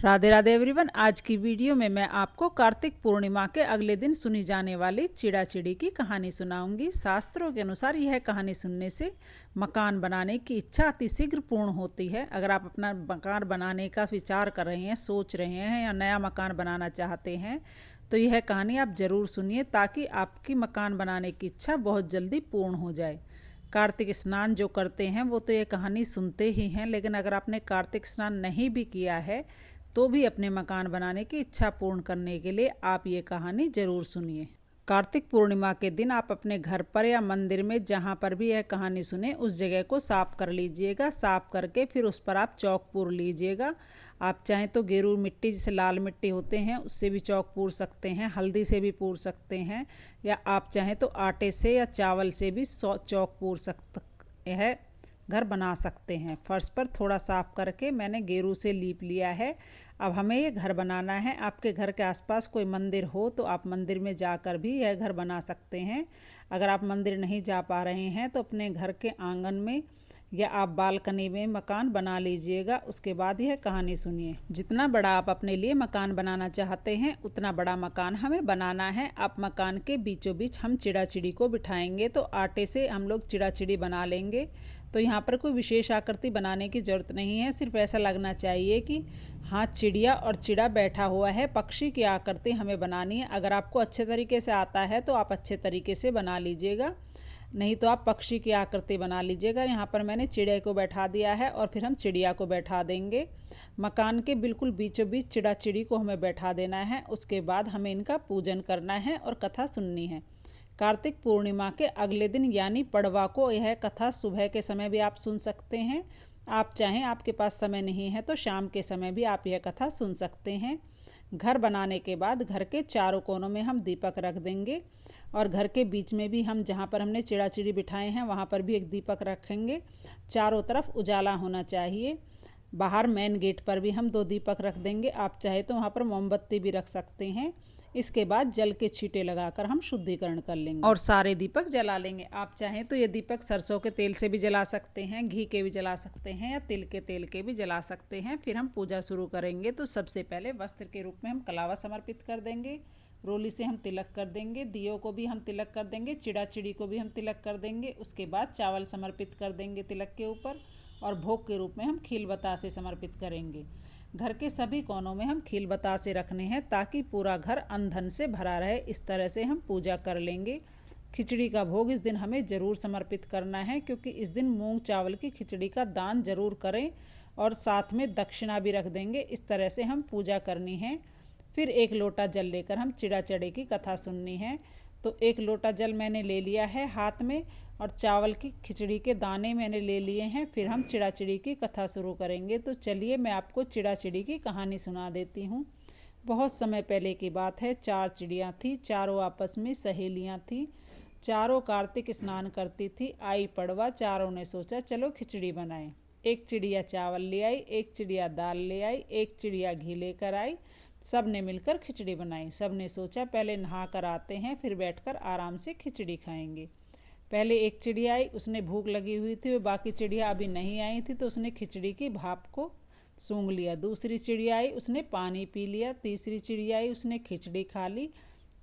Radhe Radhe everyone. आज की video में मैं आपको कार्तिक पूर्णिमा के अगले दिन सुनी जाने वाली चिड़ा चिड़ी की कहानी सुनाऊंगी। शास्त्रों के अनुसार यह कहानी सुनने से मकान बनाने की इच्छा अतिशीघ्र पूर्ण होती है। अगर आप अपना मकान बनाने का विचार कर रहे हैं, सोच रहे हैं या नया मकान बनाना चाहते हैं तो यह कहानी आप ज़रूर सुनिए ताकि आपकी मकान बनाने की इच्छा बहुत जल्दी पूर्ण हो जाए। कार्तिक स्नान जो करते हैं वो तो ये कहानी सुनते ही हैं, लेकिन अगर आपने कार्तिक स्नान नहीं भी किया है तो भी अपने मकान बनाने की इच्छा पूर्ण करने के लिए आप ये कहानी ज़रूर सुनिए। कार्तिक पूर्णिमा के दिन आप अपने घर पर या मंदिर में जहाँ पर भी यह कहानी सुने उस जगह को साफ कर लीजिएगा। साफ करके फिर उस पर आप चौक पूर लीजिएगा। आप चाहें तो गेरू मिट्टी, जैसे लाल मिट्टी होते हैं, उससे भी चौक पूर सकते हैं, हल्दी से भी पूर सकते हैं, या आप चाहें तो आटे से या चावल से भी चौक पूर सकते हैं, घर बना सकते हैं। फर्श पर थोड़ा साफ करके मैंने गेरू से लीप लिया है। अब हमें ये घर बनाना है। आपके घर के आसपास कोई मंदिर हो तो आप मंदिर में जाकर भी यह घर बना सकते हैं। अगर आप मंदिर नहीं जा पा रहे हैं तो अपने घर के आंगन में या आप बालकनी में मकान बना लीजिएगा। उसके बाद यह कहानी सुनिए। जितना बड़ा आप अपने लिए मकान बनाना चाहते हैं उतना बड़ा मकान हमें बनाना है। आप मकान के बीचों बीच हम चिड़ा चिड़ी को बिठाएंगे, तो आटे से हम लोग चिड़ा चिड़ी बना लेंगे। तो यहाँ पर कोई विशेष आकृति बनाने की ज़रूरत नहीं है, सिर्फ ऐसा लगना चाहिए कि हाँ, चिड़िया और चिड़ा बैठा हुआ है। पक्षी की आकृति हमें बनानी है। अगर आपको अच्छे तरीके से आता है तो आप अच्छे तरीके से बना लीजिएगा, नहीं तो आप पक्षी की आकृति बना लीजिएगा। यहाँ पर मैंने चिड़िया को बैठा दिया है और फिर हम चिड़िया को बैठा देंगे। मकान के बिल्कुल बीचों बीच चिड़ा चिड़ी को हमें बैठा देना है। उसके बाद हमें इनका पूजन करना है और कथा सुननी है। कार्तिक पूर्णिमा के अगले दिन यानी पड़वा को यह कथा सुबह के समय भी आप सुन सकते हैं। आप चाहें, आपके पास समय नहीं है तो शाम के समय भी आप यह कथा सुन सकते हैं। घर बनाने के बाद घर के चारों कोनों में हम दीपक रख देंगे और घर के बीच में भी हम, जहाँ पर हमने चिड़ा चिड़ी बिठाए हैं वहाँ पर भी एक दीपक रखेंगे। चारों तरफ उजाला होना चाहिए। बाहर मेन गेट पर भी हम 2 दीपक रख देंगे। आप चाहे तो वहाँ पर मोमबत्ती भी रख सकते हैं। इसके बाद जल के छींटे लगाकर हम शुद्धिकरण कर लेंगे और सारे दीपक जला लेंगे। आप चाहें तो ये दीपक सरसों के तेल से भी जला सकते हैं, घी के भी जला सकते हैं या तिल के तेल के भी जला सकते हैं। फिर हम पूजा शुरू करेंगे। तो सबसे पहले वस्त्र के रूप में हम कलावा समर्पित कर देंगे। रोली से हम तिलक कर देंगे। दियों को भी हम तिलक कर देंगे। चिड़ा चिड़ी को भी हम तिलक कर देंगे। उसके बाद चावल समर्पित कर देंगे तिलक के ऊपर, और भोग के रूप में हम खील बतासे समर्पित करेंगे। घर के सभी कोनों में हम खील बतासे रखने हैं ताकि पूरा घर अन्न से भरा रहे। इस तरह से हम पूजा कर लेंगे। खिचड़ी का भोग इस दिन हमें ज़रूर समर्पित करना है, क्योंकि इस दिन मूंग चावल की खिचड़ी का दान जरूर करें और साथ में दक्षिणा भी रख देंगे। इस तरह से हम पूजा करनी है। फिर 1 लोटा जल लेकर हम चिड़ा चिड़ी की कथा सुननी है। तो 1 लोटा जल मैंने ले लिया है हाथ में और चावल की खिचड़ी के दाने मैंने ले लिए हैं। फिर हम चिड़ा चिड़ी की कथा शुरू करेंगे। तो चलिए मैं आपको चिड़ा चिड़ी की कहानी सुना देती हूँ। बहुत समय पहले की बात है। 4 चिड़ियाँ थी, चारों आपस में सहेलियाँ थी। चारों कार्तिक स्नान करती थी। आई पड़वा, चारों ने सोचा चलो खिचड़ी बनाएं। एक चिड़िया चावल ले आई, एक चिड़िया दाल ले आई, एक चिड़िया घी लेकर आई। सब ने मिलकर खिचड़ी बनाई। सब ने सोचा पहले नहा कर आते हैं, फिर बैठकर आराम से खिचड़ी खाएंगे। पहले एक चिड़िया आई, उसने भूख लगी हुई थी, वो बाकी चिड़िया अभी नहीं आई थी, तो उसने खिचड़ी की भाप को सूंघ लिया। दूसरी चिड़िया आई, उसने पानी पी लिया। तीसरी चिड़िया आई, उसने खिचड़ी खा ली।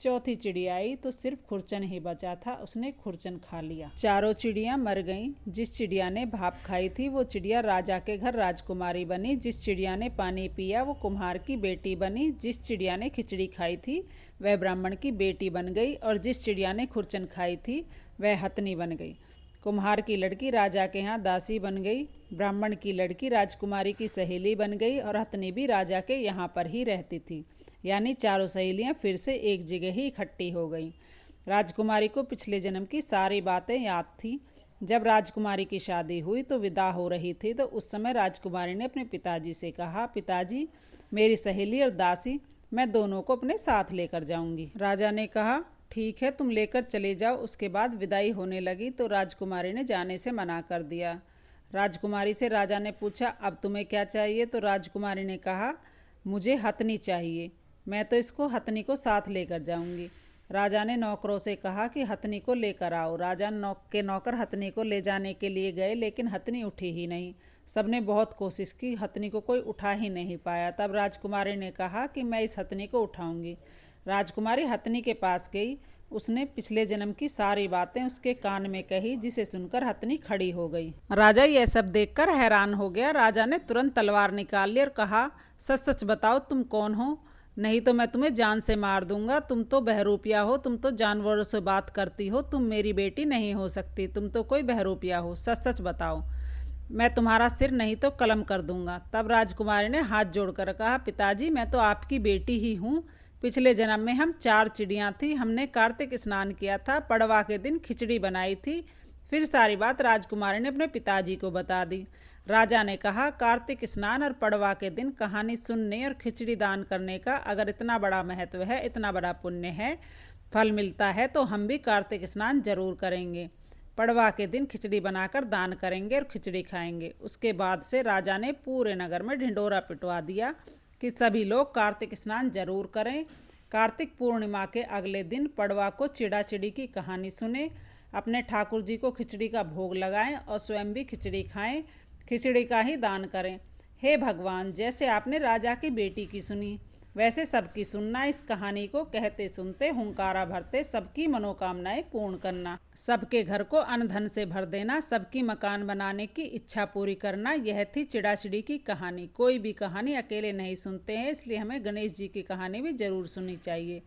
चौथी चिड़िया आई तो सिर्फ खुरचन ही बचा था, उसने खुरचन खा लिया। चारों चिड़िया मर गईं। जिस चिड़िया ने भाप खाई थी वो चिड़िया राजा के घर राजकुमारी बनी। जिस चिड़िया ने पानी पिया वो कुम्हार की बेटी बनी। जिस चिड़िया ने खिचड़ी खाई थी वह ब्राह्मण की बेटी बन गई, और जिस चिड़िया ने खुरचन खाई थी वह हथनी बन गई। कुम्हार की लड़की राजा के यहाँ दासी बन गई, ब्राह्मण की लड़की राजकुमारी की सहेली बन गई, और हथनी भी राजा के यहाँ पर ही रहती थी। यानी चारों सहेलियाँ फिर से एक जगह ही इकट्ठी हो गईं। राजकुमारी को पिछले जन्म की सारी बातें याद थी। जब राजकुमारी की शादी हुई तो विदा हो रही थी, तो उस समय राजकुमारी ने अपने पिताजी से कहा, पिताजी मेरी सहेली और दासी मैं दोनों को अपने साथ लेकर जाऊंगी। राजा ने कहा ठीक है, तुम लेकर चले जाओ। उसके बाद विदाई होने लगी तो राजकुमारी ने जाने से मना कर दिया। राजकुमारी से राजा ने पूछा अब तुम्हें क्या चाहिए? तो राजकुमारी ने कहा मुझे हथनी चाहिए, मैं तो इसको हथनी को साथ लेकर जाऊंगी। राजा ने नौकरों से कहा कि हथनी को लेकर आओ। राजा के नौकर हथनी को ले जाने के लिए गए, लेकिन हथनी उठी ही नहीं। सबने बहुत कोशिश की, हथनी को कोई उठा ही नहीं पाया। तब राजकुमारी ने कहा कि मैं इस हथनी को उठाऊंगी। राजकुमारी हथनी के पास गई। उसने पिछले जन्म की सारी बातें उसके कान में कही, जिसे सुनकर हथनी खड़ी हो गई। राजा यह सब देखकर हैरान हो गया। राजा ने तुरंत तलवार निकाल ली और कहा, सच सच बताओ तुम कौन हो, नहीं तो मैं तुम्हें जान से मार दूंगा। तुम तो बहरूपिया हो, तुम तो जानवरों से बात करती हो, तुम मेरी बेटी नहीं हो सकती, तुम तो कोई बहरूपिया हो, सच सच बताओ, मैं तुम्हारा सिर नहीं तो कलम कर दूंगा। तब राजकुमारी ने हाथ जोड़कर कहा, पिताजी मैं तो आपकी बेटी ही हूँ। पिछले जन्म में हम 4 चिड़ियाँ थी, हमने कार्तिक स्नान किया था, पड़वा के दिन खिचड़ी बनाई थी। फिर सारी बात राजकुमारी ने अपने पिताजी को बता दी। राजा ने कहा, कार्तिक स्नान और पड़वा के दिन कहानी सुनने और खिचड़ी दान करने का अगर इतना बड़ा महत्व है, इतना बड़ा पुण्य है, फल मिलता है, तो हम भी कार्तिक स्नान जरूर करेंगे। पड़वा के दिन खिचड़ी बनाकर दान करेंगे और खिचड़ी खाएंगे। उसके बाद से राजा ने पूरे नगर में ढिंडोरा पिटवा दिया कि सभी लोग कार्तिक स्नान जरूर करें। कार्तिक पूर्णिमा के अगले दिन पड़वा को चिड़ा चिड़ी की कहानी सुने, अपने ठाकुर जी को खिचड़ी का भोग लगाएं और स्वयं भी खिचड़ी खाएं, खिचड़ी का ही दान करें। हे भगवान, जैसे आपने राजा की बेटी की सुनी, वैसे सबकी सुनना। इस कहानी को कहते सुनते हुंकारा भरते सबकी मनोकामनाएं पूर्ण करना, सबके घर को अन्न धन से भर देना, सबकी मकान बनाने की इच्छा पूरी करना। यह थी चिड़ा चिड़ी की कहानी। कोई भी कहानी अकेले नहीं सुनते हैं, इसलिए हमें गणेश जी की कहानी भी जरूर सुननी चाहिए।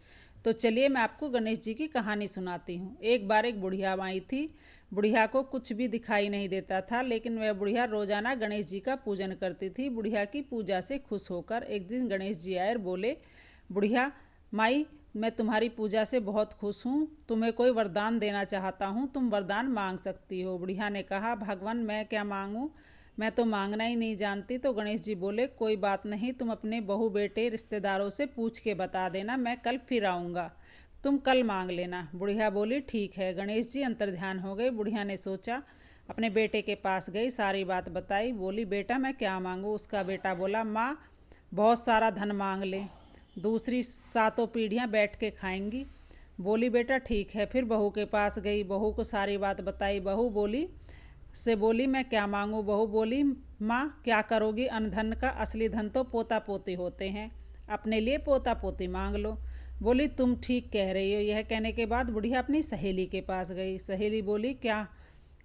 तो चलिए मैं आपको गणेश जी की कहानी सुनाती हूँ। एक बार एक बुढ़िया आई थी। बुढ़िया को कुछ भी दिखाई नहीं देता था, लेकिन वह बुढ़िया रोजाना गणेश जी का पूजन करती थी। बुढ़िया की पूजा से खुश होकर एक दिन गणेश जी आए और बोले, बुढ़िया माई, मैं तुम्हारी पूजा से बहुत खुश हूँ, तुम्हें कोई वरदान देना चाहता हूँ, तुम वरदान मांग सकती हो। बुढ़िया ने कहा, भगवान मैं क्या मांगूँ, मैं तो मांगना ही नहीं जानती। तो गणेश जी बोले, कोई बात नहीं, तुम अपने बहू बेटे रिश्तेदारों से पूछ के बता देना, मैं कल फिर आऊँगा, तुम कल मांग लेना। बुढ़िया बोली, ठीक है। गणेश जी अंतर्ध्यान हो गए। बुढ़िया ने सोचा, अपने बेटे के पास गई, सारी बात बताई। बोली, बेटा मैं क्या मांगूँ। उसका बेटा बोला, माँ बहुत सारा धन मांग ले, दूसरी 7 पीढ़ियाँ बैठ के खाएंगी। बोली, बेटा ठीक है। फिर बहू के पास गई, बहू को सारी बात बताई। बहू बोली, मैं क्या मांगूँ। बहू बोली, माँ क्या करोगी, अन्न धन का असली धन तो पोता पोती होते हैं, अपने लिए पोता पोती मांग लो। बोली, तुम ठीक कह रही हो। यह कहने के बाद बुढ़िया अपनी सहेली के पास गई। सहेली बोली, क्या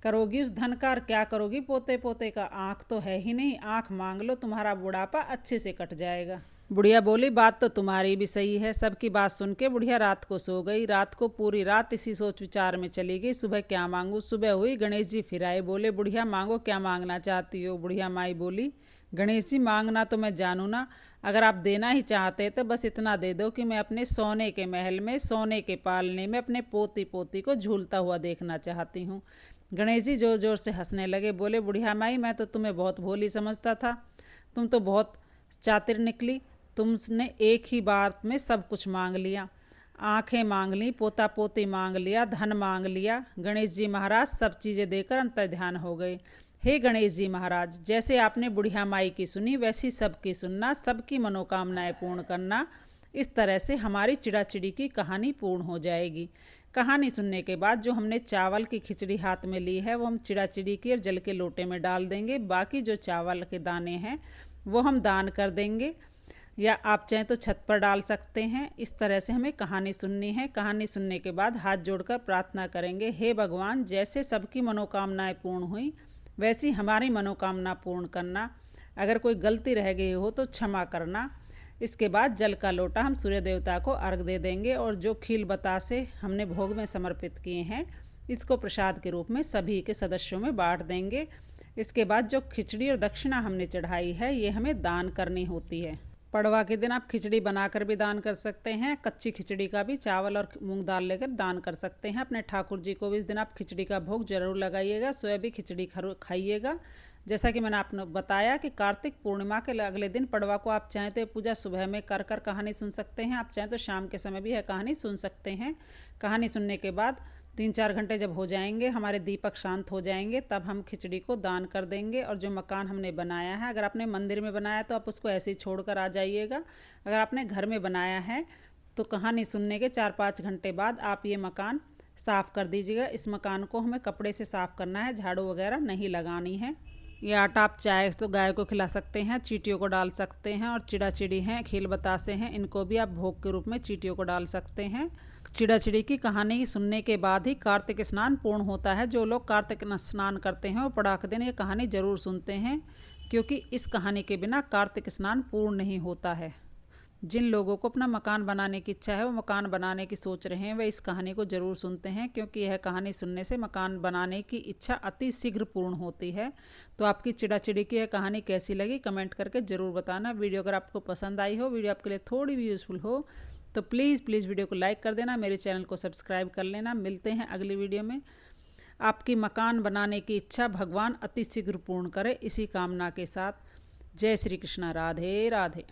करोगी उस धन का और क्या करोगी पोते पोते का, आँख तो है ही नहीं, आँख मांग लो, तुम्हारा बुढ़ापा अच्छे से कट जाएगा। बुढ़िया बोली, बात तो तुम्हारी भी सही है। सबकी बात सुन के बुढ़िया रात को सो गई। रात को पूरी रात इसी सोच विचार में चली गई, सुबह क्या मांगू। सुबह हुई, गणेश जी फिर आए। बोले, बुढ़िया मांगो, क्या मांगना चाहती हो। बुढ़िया माई बोली, गणेश जी मांगना तो मैं जानू ना, अगर आप देना ही चाहते तो बस इतना दे दो कि मैं अपने सोने के महल में, सोने के पालने में अपने पोती पोती को झूलता हुआ देखना चाहती हूँ। गणेश जी जोर जोर से हंसने लगे। बोले, बुढ़िया माई, मैं तो तुम्हें बहुत भोली समझता था, तुम तो बहुत चातिर निकली, तुमने एक ही बार में सब कुछ मांग लिया, आंखें मांग ली, पोता पोती मांग लिया, धन मांग लिया। गणेश जी महाराज सब चीज़ें देकर अंतर्ध्यान हो गए। हे गणेश जी महाराज, जैसे आपने बुढ़िया माई की सुनी, वैसी सबकी सुनना, सबकी मनोकामनाएं पूर्ण करना। इस तरह से हमारी चिड़ा चिड़ी की कहानी पूर्ण हो जाएगी। कहानी सुनने के बाद जो हमने चावल की खिचड़ी हाथ में ली है, वो हम चिड़ा चिड़ी की और जल के लोटे में डाल देंगे। बाकी जो चावल के दाने हैं वो हम दान कर देंगे, या आप चाहें तो छत पर डाल सकते हैं। इस तरह से हमें कहानी सुननी है। कहानी सुनने के बाद हाथ जोड़कर प्रार्थना करेंगे, हे भगवान, जैसे सबकी मनोकामनाएं पूर्ण हुई, वैसी हमारी मनोकामना पूर्ण करना। अगर कोई गलती रह गई हो तो क्षमा करना। इसके बाद जल का लोटा हम सूर्य देवता को अर्घ दे देंगे, और जो खील बतासे हमने भोग में समर्पित किए हैं, इसको प्रसाद के रूप में सभी के सदस्यों में बांट देंगे। इसके बाद जो खिचड़ी और दक्षिणा हमने चढ़ाई है, ये हमें दान करनी होती है। पड़वा के दिन आप खिचड़ी बनाकर भी दान कर सकते हैं, कच्ची खिचड़ी का भी चावल और मूंग दाल लेकर दान कर सकते हैं। अपने ठाकुर जी को भी इस दिन आप खिचड़ी का भोग जरूर लगाइएगा, स्वयं भी खिचड़ी खाइएगा। जैसा कि मैंने आपने बताया कि कार्तिक पूर्णिमा के अगले दिन पड़वा को आप चाहें तो पूजा सुबह में कर कर कहानी सुन सकते हैं, आप चाहें तो शाम के समय भी यह कहानी सुन सकते हैं। कहानी सुनने के बाद 3-4 घंटे जब हो जाएंगे, हमारे दीपक शांत हो जाएंगे, तब हम खिचड़ी को दान कर देंगे। और जो मकान हमने बनाया है, अगर आपने मंदिर में बनाया तो आप उसको ऐसे ही छोड़कर आ जाइएगा। अगर आपने घर में बनाया है तो कहानी सुनने के 4-5 घंटे बाद आप ये मकान साफ़ कर दीजिएगा। इस मकान को हमें कपड़े से साफ़ करना है, झाड़ू वगैरह नहीं लगानी है। ये आटा आप चाहे तो गाय को खिला सकते हैं, चींटियों को डाल सकते हैं। और चिड़ा चिड़ी हैं, खेल बतासे हैं, इनको भी आप भोग के रूप में चींटियों को डाल सकते हैं। चिड़ा चिड़ी की कहानी सुनने के बाद ही कार्तिक स्नान पूर्ण होता है। जो लोग कार्तिक स्नान करते हैं वो पड़ाक दिन ये कहानी ज़रूर सुनते हैं, क्योंकि इस कहानी के बिना कार्तिक स्नान पूर्ण नहीं होता है। जिन लोगों को अपना मकान बनाने की इच्छा है, वो मकान बनाने की सोच रहे हैं, वे इस कहानी को ज़रूर सुनते हैं, क्योंकि यह कहानी सुनने से मकान बनाने की इच्छा अति शीघ्र पूर्ण होती है। तो आपकी चिड़ा चिड़ी की यह कहानी कैसी लगी कमेंट करके ज़रूर बताना। वीडियो अगर आपको पसंद आई हो, वीडियो आपके लिए थोड़ी भी यूज़फुल हो, तो प्लीज़ वीडियो को लाइक कर देना, मेरे चैनल को सब्सक्राइब कर लेना। मिलते हैं अगली वीडियो में। आपकी मकान बनाने की इच्छा भगवान अति शीघ्र पूर्ण करे, इसी कामना के साथ। जय श्री कृष्णा। राधे राधे।